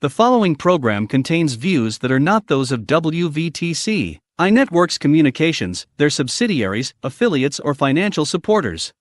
The following program contains views that are not those of WVTC, iNetworks Communications, their subsidiaries, affiliates, or financial supporters.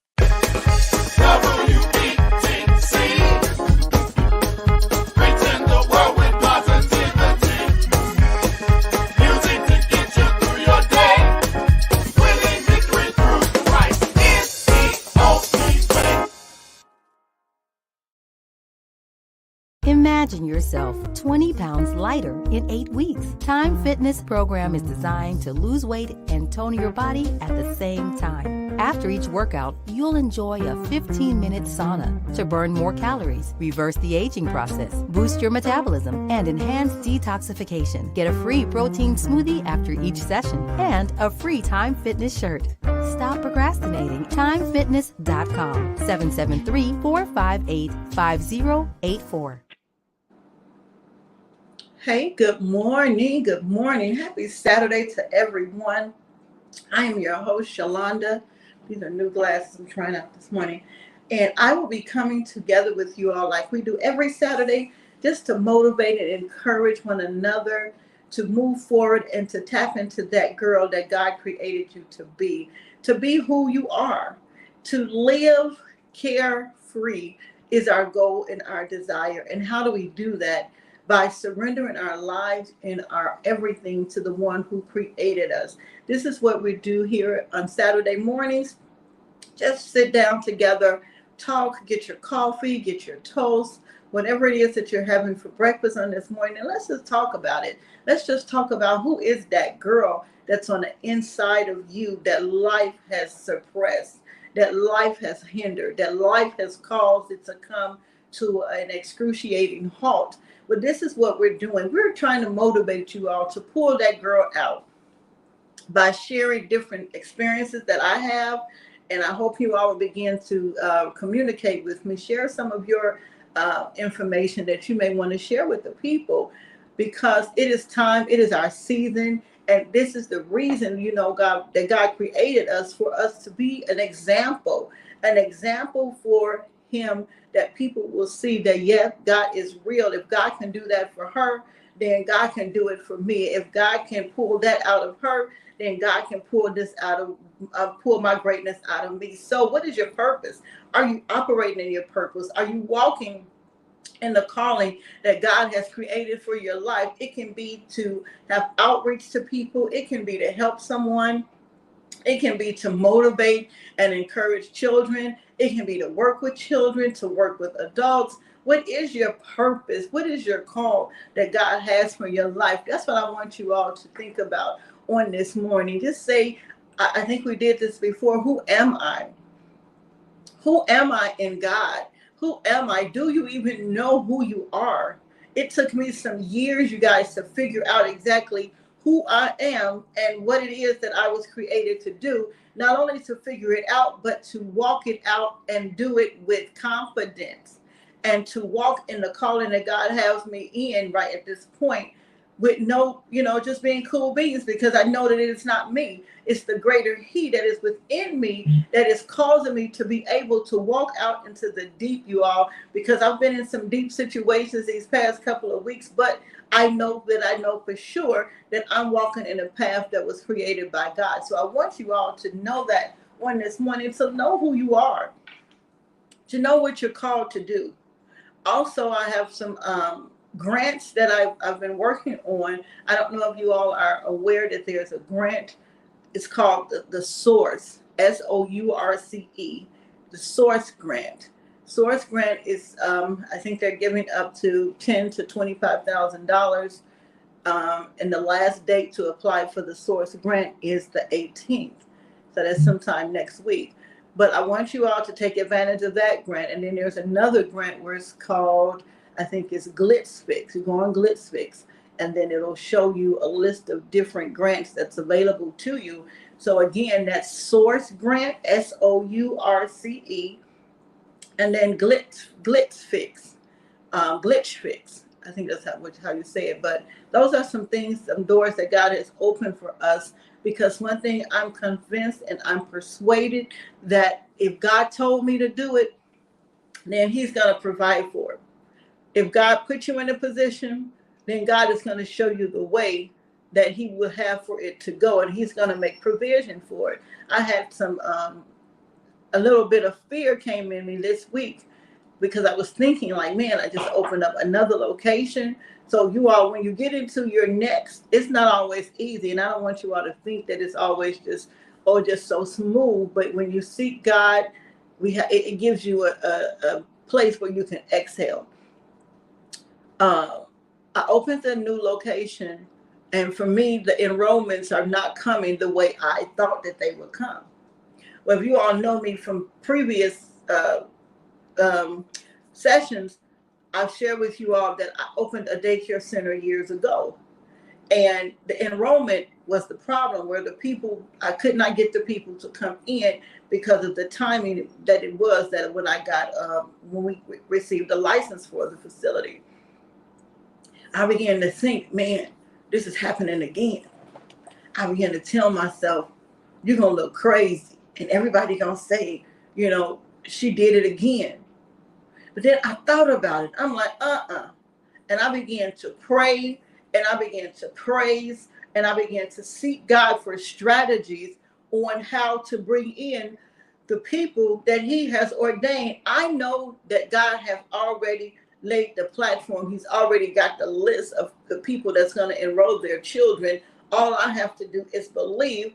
Imagine yourself 20 pounds lighter in 8 weeks. Time Fitness program is designed to lose weight and tone your body at the same time. After each workout, you'll enjoy a 15-minute sauna to burn more calories, reverse the aging process, boost your metabolism, and enhance detoxification. Get a free protein smoothie after each session and a free Time Fitness shirt. Stop procrastinating. TimeFitness.com 773-458-5084. Hey, good morning. Good morning. Happy Saturday to everyone. I am your host, Sholanda. These are new glasses I'm trying out this morning. And I will be coming together with you all like we do every Saturday, just to motivate and encourage one another to move forward and to tap into that girl that God created you to be who you are, to live carefree is our goal and our desire. And how do we do that? By surrendering our lives and our everything to the one who created us. This is what we do here on Saturday mornings. Just sit down together, talk, get your coffee, get your toast, whatever it is that you're having for breakfast on this morning, and let's just talk about it. Let's just talk about who is that girl that's on the inside of you that life has suppressed, that life has hindered, that life has caused it to come to an excruciating halt. But this is what we're doing. We're trying to motivate you all to pull that girl out by sharing different experiences that I have. And I hope you all will begin to communicate with me. Share some of your information that you may want to share with the people, because it is time. It is our season. And this is the reason, God created us, for us to be an example for him, that people will see that, yes, God is real. If God can do that for her, then God can do it for me. If God can pull that out of her, then God can pull this pull my greatness out of me. So what is your purpose? Are you operating in your purpose? Are you walking in the calling that God has created for your life? It can be to have outreach to people. It can be to help someone. It can be to motivate and encourage children. It can be to work with children, to work with adults. What is your purpose? What is your call that God has for your life? That's what I want you all to think about on this morning. Just say, I think we did this before. Who am I? Who am I in God? Who am I? Do you even know who you are? It took me some years, you guys, to figure out exactly who I am and what it is that I was created to do. Not only to figure it out, but to walk it out and do it with confidence, and to walk in the calling that God has me in right at this point, with no, just being cool beans, because I know that it is not me. It's the greater he that is within me that is causing me to be able to walk out into the deep, you all, because I've been in some deep situations these past couple of weeks, but I know for sure that I'm walking in a path that was created by God. So I want you all to know that on this morning, to know who you are, to know what you're called to do. Also, I have some grants that I've been working on. I don't know if you all are aware that there's a grant. It's called the Source, SOURCE, the Source Grant. Source Grant is, I think they're giving up to $10,000 to $25,000. And the last date to apply for the Source Grant is the 18th. So that's sometime next week. But I want you all to take advantage of that grant. And then there's another grant where it's called, I think it's GlitzFix. You go on GlitzFix, and then it'll show you a list of different grants that's available to you. So again, that's Source Grant, SOURCE, and then GlitzFix, GlitzFix. I think that's how you say it. But those are some things, some doors that God has opened for us. Because one thing I'm convinced and I'm persuaded, that if God told me to do it, then he's going to provide for it. if God put you in a position, then God is going to show you the way that he will have for it to go, and he's going to make provision for it. I had a little bit of fear came in me this week because I was thinking like, man, I just opened up another location. So you all, when you get into your next, it's not always easy. And I don't want you all to think that it's always just so smooth. But when you seek God, it gives you a place where you can exhale. I opened a new location, and for me, the enrollments are not coming the way I thought that they would come. Well, if you all know me from previous sessions, I've shared with you all that I opened a daycare center years ago. And the enrollment was the problem, where I could not get the people to come in because of the timing that it was that when we received the license for the facility. I began to think, man, this is happening again. I began to tell myself, you're going to look crazy. And everybody going to say, she did it again. But then I thought about it. I'm like, And I began to pray, and I began to praise, and I began to seek God for strategies on how to bring in the people that he has ordained. I know that God has already laid the platform. He's already got the list of the people that's going to enroll their children. All I have to do is believe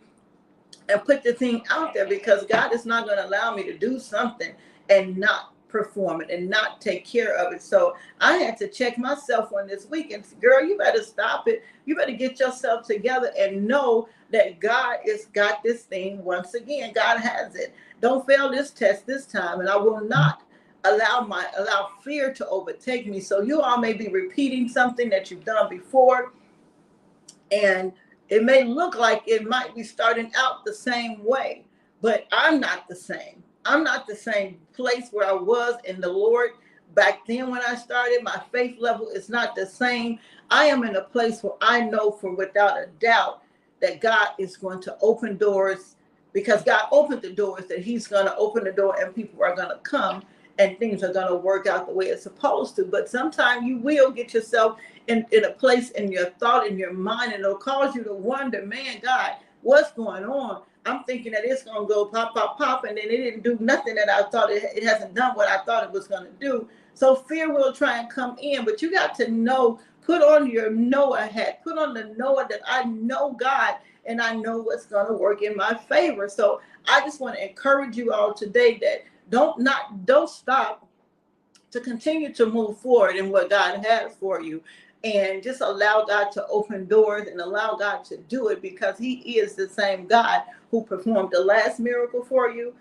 and put the thing out there, because God is not going to allow me to do something and not perform it and not take care of it. So I had to check myself on this weekend. Girl, you better stop it. You better get yourself together and know that God has got this thing once again. God has it. Don't fail this test this time. And I will not allow fear to overtake me. So you all may be repeating something that you've done before, and it may look like it might be starting out the same way, but I'm not the same. I'm not the same place where I was in the Lord back then when I started. My faith level is not the same. I am in a place where I know for without a doubt that God is going to open doors, because God opened the doors, that he's going to open the door and people are going to come and things are going to work out the way it's supposed to. But sometimes you will get yourself in a place in your thought, in your mind, and it'll cause you to wonder, man, God, what's going on? I'm thinking that it's going to go pop, pop, pop, and then it didn't do nothing that I thought it hasn't done what I thought it was going to do. So fear will try and come in, but you got to know, put on your Noah hat, put on the Noah that I know God and I know what's going to work in my favor. So I just want to encourage you all today that don't stop, to continue to move forward in what God has for you. And just allow God to open doors and allow God to do it, because he is the same God who performed the last miracle for you.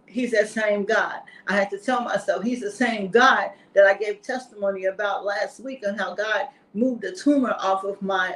He's that same God. I had to tell myself he's the same God that I gave testimony about last week on how God moved the tumor off of my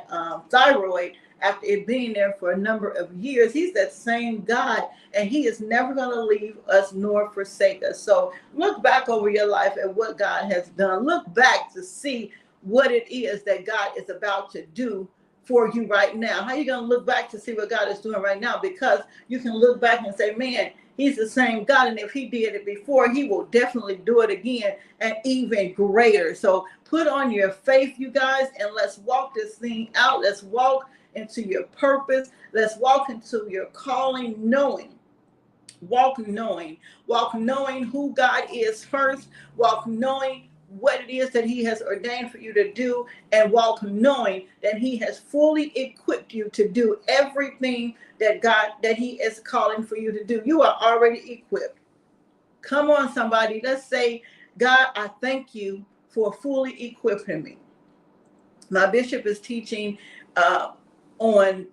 thyroid after it being there for a number of years. He's that same God, and he is never going to leave us nor forsake us. So look back over your life at what God has done. Look back to see what it is that God is about to do for you right now. How are you going to look back to see what God is doing right now? Because you can look back and say, man, he's the same God. And if he did it before, he will definitely do it again and even greater. So put on your faith, you guys, and let's walk this thing out. Let's walk into your purpose. Let's walk into your calling, walk knowing who God is first, walk knowing what it is that he has ordained for you to do, and walk knowing that he has fully equipped you to do everything that he is calling for you to do. You are already equipped. Come on, somebody. Let's say, God, I thank you for fully equipping me. My bishop is teaching on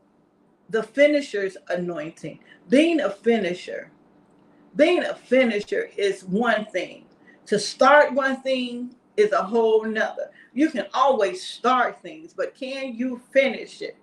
the finisher's anointing. Being a finisher is one thing. To start one thing is a whole nother. You can always start things, but can you finish it?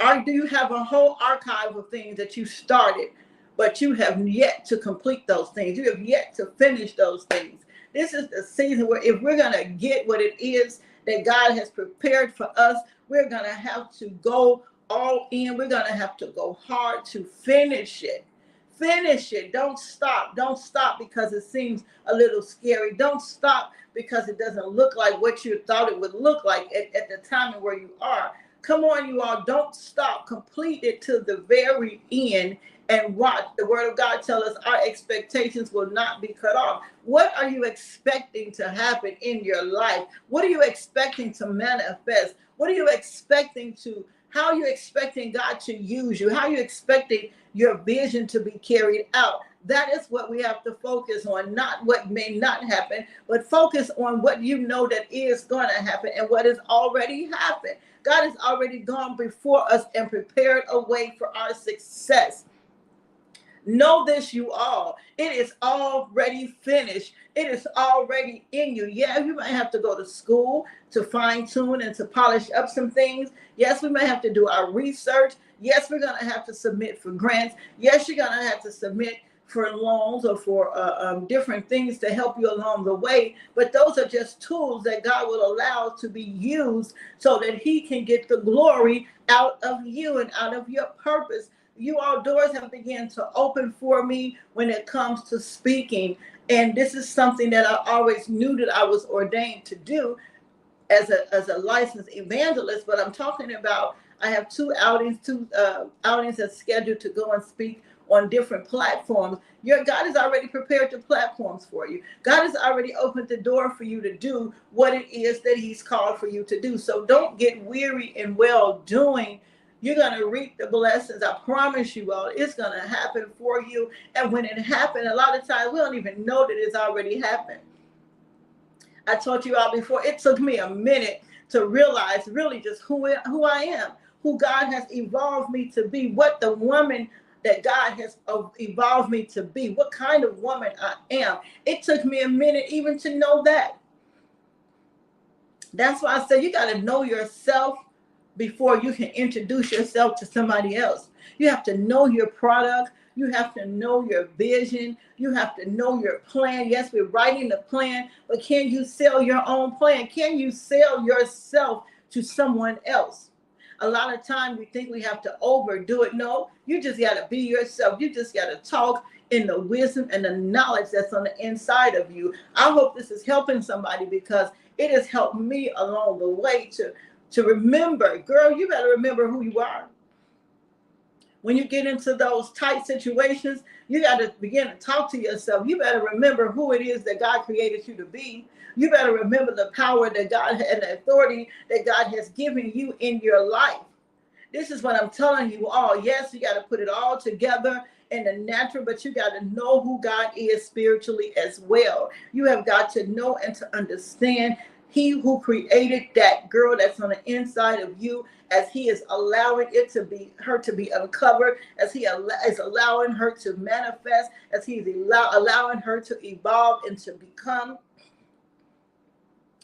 Or do you have a whole archive of things that you started, but you have yet to complete those things? You have yet to finish those things. This is the season where if we're going to get what it is that God has prepared for us, we're going to have to go all in. We're going to have to go hard to finish it. Finish it. Don't stop. Don't stop because it seems a little scary. Don't stop because it doesn't look like what you thought it would look like at the time where you are. Come on, you all. Don't stop. Complete it to the very end and watch. The word of God tells us our expectations will not be cut off. What are you expecting to happen in your life? What are you expecting to manifest? What are you expecting to, how are you expecting God to use you? How are you expecting your vision to be carried out? That is what we have to focus on, not what may not happen, but focus on what you know that is going to happen and what has already happened. God has already gone before us and prepared a way for our success. Know this, you all. It is already finished. It is already in you. Yeah, you might have to go to school to fine tune and to polish up some things. Yes, we may have to do our research. Yes, we're going to have to submit for grants. Yes, you're going to have to submit for loans or for different things to help you along the way. But those are just tools that God will allow to be used so that he can get the glory out of you and out of your purpose. You all, doors have begun to open for me when it comes to speaking. And this is something that I always knew that I was ordained to do as a licensed evangelist. But I'm talking about, I have two outings that's scheduled to go and speak on different platforms. God has already prepared the platforms for you. God has already opened the door for you to do what it is that he's called for you to do. So don't get weary in well doing. You're going to reap the blessings. I promise you all, it's going to happen for you. And when it happened, a lot of times we don't even know that it's already happened. I told you all before, it took me a minute to realize really just who I am, who God has evolved me to be, what the woman that God has evolved me to be, what kind of woman I am. It took me a minute even to know that. That's why I say you got to know yourself before you can introduce yourself to somebody else. You have to know your product. You have to know your vision. You have to know your plan. Yes, we're writing the plan, but can you sell your own plan? Can you sell yourself to someone else? A lot of times we think we have to overdo it. No, you just got to be yourself. You just got to talk in the wisdom and the knowledge that's on the inside of you. I hope this is helping somebody because it has helped me along the way to remember, girl, you better remember who you are. When you get into those tight situations, you got to begin to talk to yourself. You better remember who it is that God created you to be. You better remember the power that God and the authority that God has given you in your life. This is what I'm telling you all. Yes, you got to put it all together in the natural, but you got to know who God is spiritually as well. You have got to know and to understand he who created that girl that's on the inside of you, as he is allowing her to be uncovered, as he is allowing her to manifest, as he's allowing her to evolve and to become.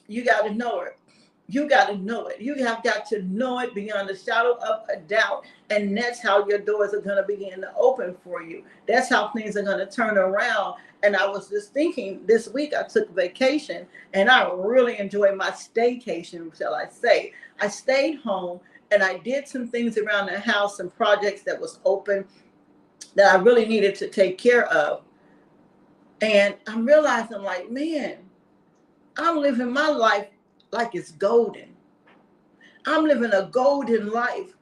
You got to know it. You got to know it. You have got to know it beyond a shadow of a doubt. And that's how your doors are going to begin to open for you. That's how things are going to turn around. And I was just thinking this week I took vacation and I really enjoyed my staycation, shall I say. I stayed home and I did some things around the house, some projects that was open that I really needed to take care of. And I'm realizing like, man, I'm living my life like it's golden. I'm living a golden life.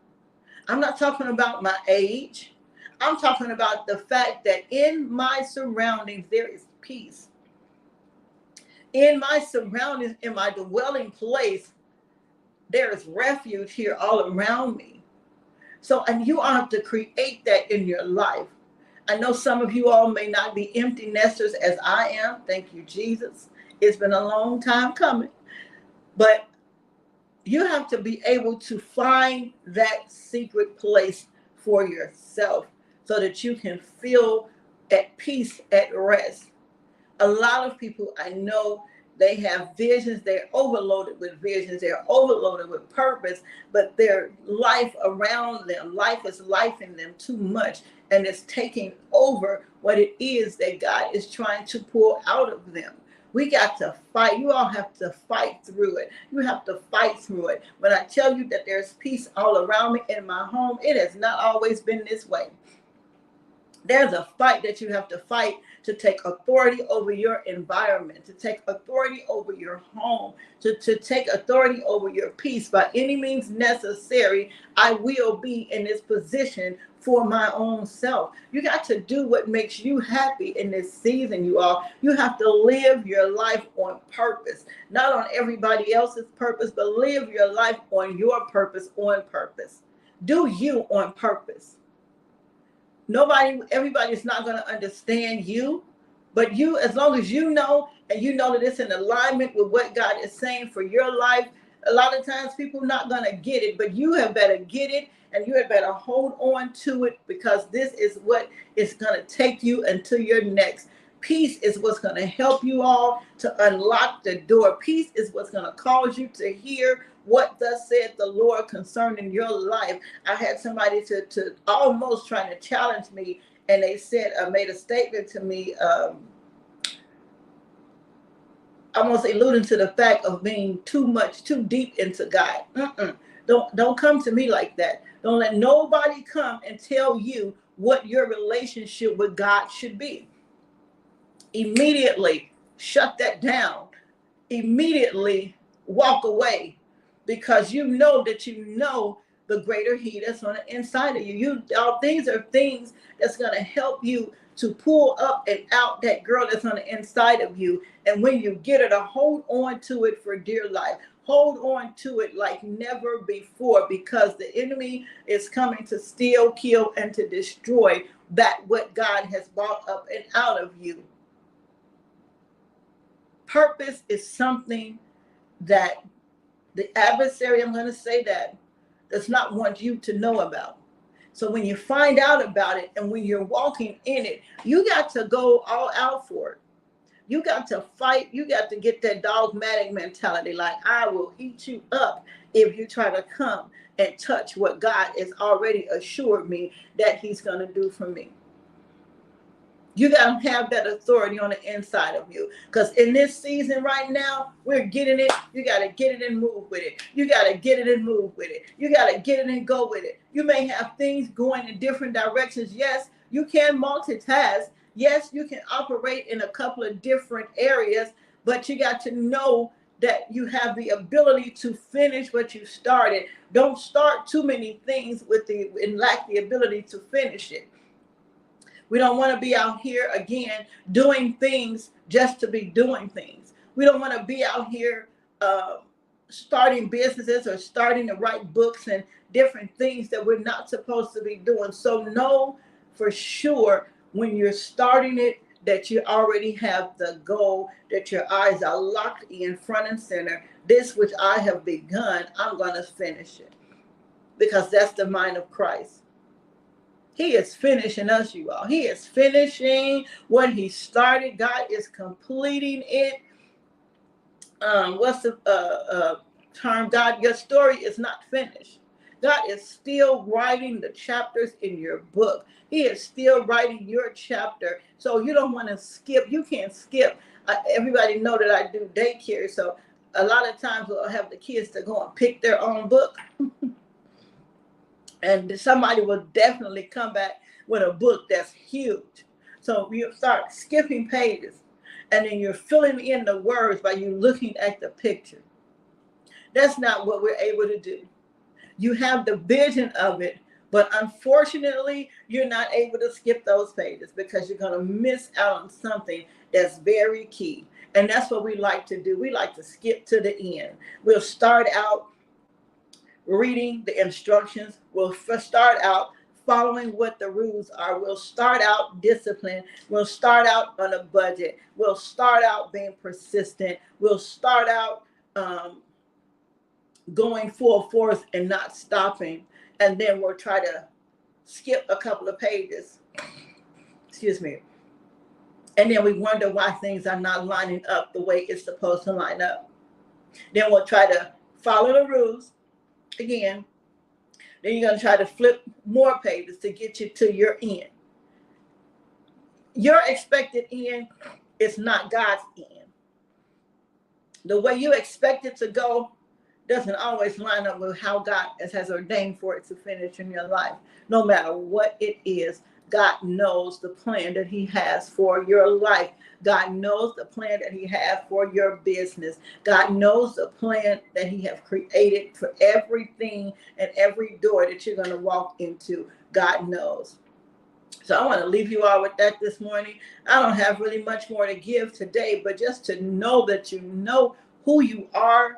I'm not talking about my age. I'm talking about the fact that in my surroundings, there is peace. In my surroundings, in my dwelling place, there is refuge here all around me. So, and you have to create that in your life. I know some of you all may not be empty nesters as I am. Thank you, Jesus. It's been a long time coming. But you have to be able to find that secret place for yourself so that you can feel at peace, at rest. A lot of people I know, they have visions. They're overloaded with visions. They're overloaded with purpose, but their life around them, life is life in them too much. And it's taking over what it is that God is trying to pull out of them. We got to fight. You all have to fight through it. You have to fight through it. When I tell you that there's peace all around me in my home, it has not always been this way. There's a fight that you have to fight to take authority over your environment, to take authority over your home, to take authority over your peace. By any means necessary, I will be in this position for my own self. You got to do what makes you happy in this season, you all. You have to live your life on purpose, not on everybody else's purpose, but live your life on your purpose, on purpose. Do you on purpose. Everybody's not going to understand you, but you, as long as you know, and you know that it's in alignment with what God is saying for your life, a lot of times people are not going to get it, but you have better get it, and you had better hold on to it, because this is what is going to take you into your next. Peace is what's going to help you all to unlock the door. Peace is what's going to cause you to hear what thus said the Lord concerning your life. I had somebody to almost trying to challenge me, and they said, made a statement to me, almost alluding to the fact of being too deep into God. Don't come to me like that. Don't let nobody come and tell you what your relationship with God should be. Immediately shut that down. Immediately walk away, because you know that you know the greater He that's on the inside of you. These are things that's going to help you to pull up and out that girl that's on the inside of you. And when you get her, to hold on to it for dear life. Hold on to it like never before, because the enemy is coming to steal, kill, and to destroy that what God has brought up and out of you. Purpose is something that the adversary, I'm going to say that, does not want you to know about. So when you find out about it, and when you're walking in it, you got to go all out for it. You got to fight. You got to get that dogmatic mentality, like I will eat you up if you try to come and touch what God has already assured me that He's going to do for me. You got to have that authority on the inside of you, because in this season right now, we're getting it. You got to get it and move with it. You got to get it and move with it. You got to get it and go with it. You may have things going in different directions. Yes, you can multitask. Yes, you can operate in a couple of different areas, but you got to know that you have the ability to finish what you started. Don't start too many things and lack the ability to finish it. We don't want to be out here again doing things just to be doing things. We don't want to be out here starting businesses or starting to write books and different things that we're not supposed to be doing. So know for sure when you're starting it that you already have the goal, that your eyes are locked in front and center. This which I have begun, I'm going to finish it, because that's the mind of Christ. He is finishing us, you all. He is finishing what He started. God is completing it. What's the term? God, your story is not finished. God is still writing the chapters in your book. He is still writing your chapter. So you don't want to skip. You can't skip. Everybody know that I do daycare. So a lot of times we'll have the kids to go and pick their own book. And somebody will definitely come back with a book that's huge. So you start skipping pages, and then you're filling in the words by you looking at the picture. That's not what we're able to do. You have the vision of it, but unfortunately, you're not able to skip those pages, because you're going to miss out on something that's very key. And that's what we like to do. We like to skip to the end. We'll start out reading the instructions. We'll start out following what the rules are. We'll start out disciplined. We'll start out on a budget. We'll start out being persistent. We'll start out going full force and not stopping. And then we'll try to skip a couple of pages. Excuse me. And then we wonder why things are not lining up the way it's supposed to line up. Then we'll try to follow the rules again. Then you're going to try to flip more pages to get you to your end. Your expected end is not God's end. The way you expect it to go doesn't always line up with how God has ordained for it to finish in your life. No matter what it is, God knows the plan that he has for your life. God knows the plan that he has for your business. God knows the plan that he has created for everything and every door that you're going to walk into. God knows. So I want to leave you all with that this morning. I don't have really much more to give today, but just to know that you know who you are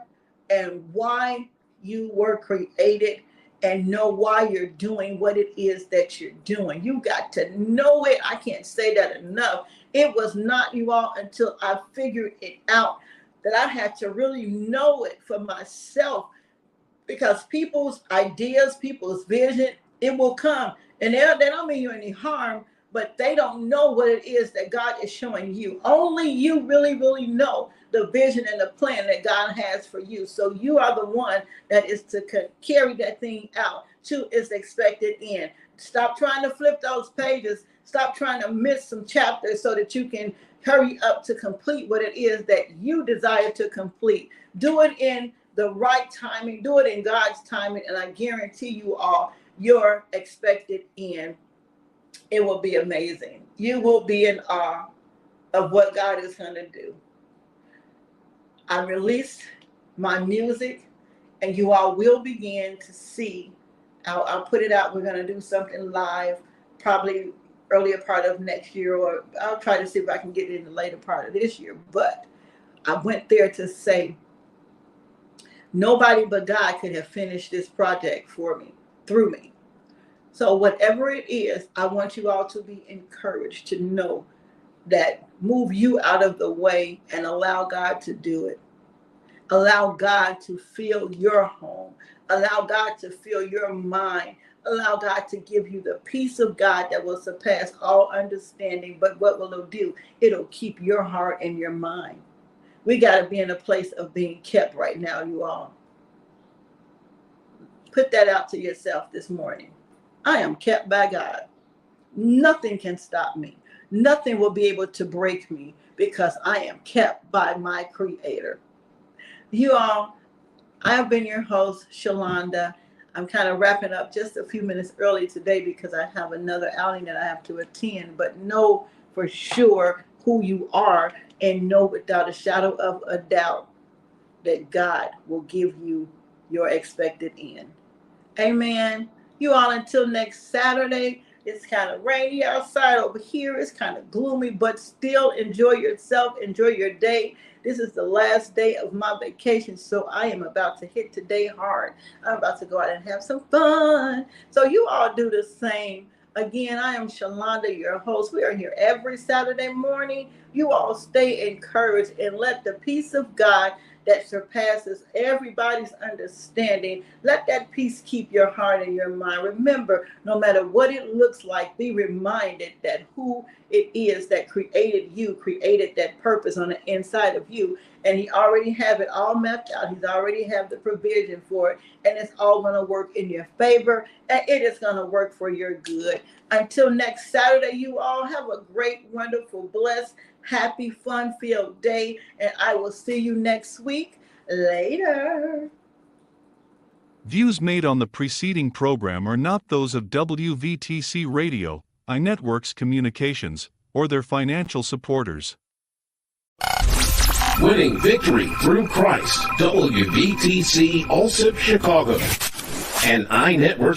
and why you were created, and know why you're doing what it is that you're doing. You got to know it. I can't say that enough. It was not, you all, until I figured it out that I had to really know it for myself, because people's ideas, people's vision, it will come. And they don't mean you any harm, but they don't know what it is that God is showing you. Only you really, really know the vision and the plan that God has for you. So you are the one that is to carry that thing out to its expected end. Stop trying to flip those pages. Stop trying to miss some chapters so that you can hurry up to complete what it is that you desire to complete. Do it in the right timing. Do it in God's timing. And I guarantee you all, your expected end, it will be amazing. You will be in awe of what God is going to do. I released my music, and you all will begin to see. I'll put it out. We're going to do something live, probably earlier part of next year, or I'll try to see if I can get it in the later part of this year. But I went there to say, nobody but God could have finished this project for me, through me. So whatever it is, I want you all to be encouraged to know that move you out of the way and allow God to do it. Allow God to fill your home. Allow God to fill your mind. Allow God to give you the peace of God that will surpass all understanding. But what will it do? It'll keep your heart and your mind. We got to be in a place of being kept right now, you all. Put that out to yourself this morning. I am kept by God. Nothing can stop me. Nothing will be able to break me, because I am kept by my Creator. You all, I have been your host, Sholanda. I'm kind of wrapping up just a few minutes early today because I have another outing that I have to attend. But know for sure who you are, and know without a shadow of a doubt that God will give you your expected end. Amen. You all, until next Saturday. It's kind of rainy outside over here. It's kind of gloomy, but still enjoy yourself. Enjoy your day. This is the last day of my vacation, so I am about to hit today hard. I'm about to go out and have some fun. So you all do the same. Again, I am Sholanda, your host. We are here every Saturday morning. You all stay encouraged, and let the peace of God that surpasses everybody's understanding, let that peace keep your heart and your mind. Remember, no matter what it looks like, be reminded that who it is that created you, created that purpose on the inside of you. And he already have it all mapped out. He's already have the provision for it. And it's all going to work in your favor. And it is going to work for your good. Until next Saturday, you all have a great, wonderful, blessed, happy, fun-filled day. And I will see you next week. Later. Views made on the preceding program are not those of WVTC Radio, iNetworks Communications, or their financial supporters. Winning victory through Christ. WVTC Allsip Chicago and iNetworks